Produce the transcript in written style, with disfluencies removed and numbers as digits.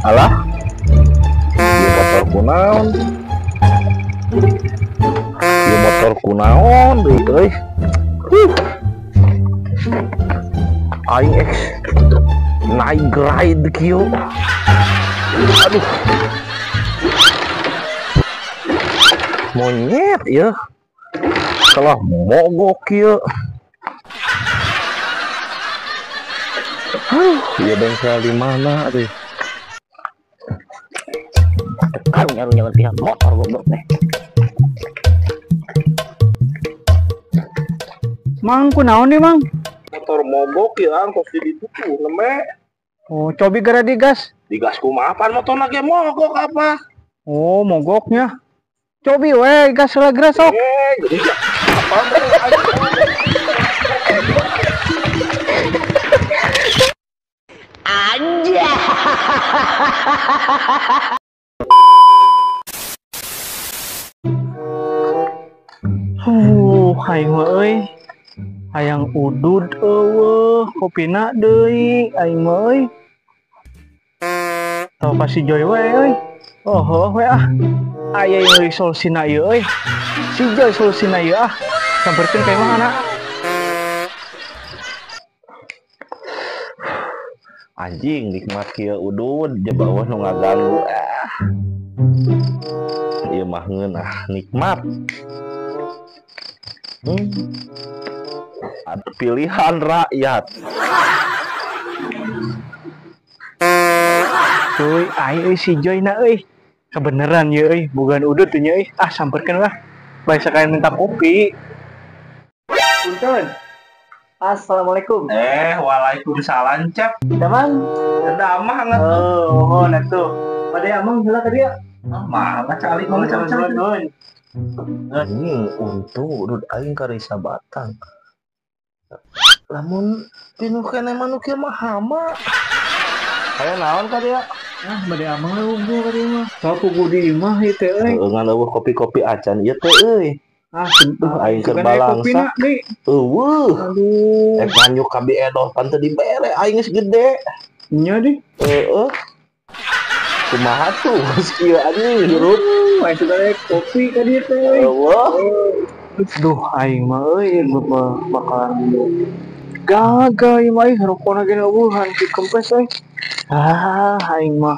Alah, ieu motor kunaon? Ieu motor kunaon deui euy. Aing naik ride kieu. Aduh. Monyet ya. Salah mogok kieu. Iya bengkel di mana tuh? Nyaru pihak motor goblok deh. Mang, kunaon nih, Mang? Motor mogok ya, kos di tuku neme. Oh, cobi gara digas. Digas kumaha pan motor lagi mogok apa? Oh, mogoknya. Cobi we, gas segera sok. Jadi apa aja. Aing mah euy. Hayang udud eueuh, kopina deui aing mah euy. Tau kasih Joy we euy. Oh, we ah. Aya euy solusina ieu euy. Si Joy solusina ieu ah. Samperkeun ka imah anak. anjing nikmat kieu udud je bawah nu ngaganggu ieu mah ngeun nikmat. Ada pilihan rakyat. Euy, ai euy si Joy na euy. Kebeneran ye euy, bukan udut teh euy. Ah, samperkeun lah. Bae sekalian minta kopi. Punten. Assalamualaikum. Waalaikumsalam cep. Teman, Ada mah ngat. oh, nah tuh. Pada amang heula ka dia. Malah kali mana Nun. anjing untung udud aing karisa batang. Lamun pinuh kene manu kieu mah hama. Aya naon ka dia? Ah, bade amang eueuh ka dia mah. Sok kudu di imah ieu teh euy. Ngan eueuh kopi-kopi acan ieu teh euy. Ah, Aing keur balangsa. Eueuh. Aduh. Nganyuk ka edoh pan teu dibere aing geus gede. Nya di. Heeh. Kumaha tuh geus kieu anjing hirup. Aing sudah kopi ka dia teh. Eueuh. Duh, aing mah euy bakalan gagal ieu mah rokona ge eueuhan si kempes euy. Ah, aing mah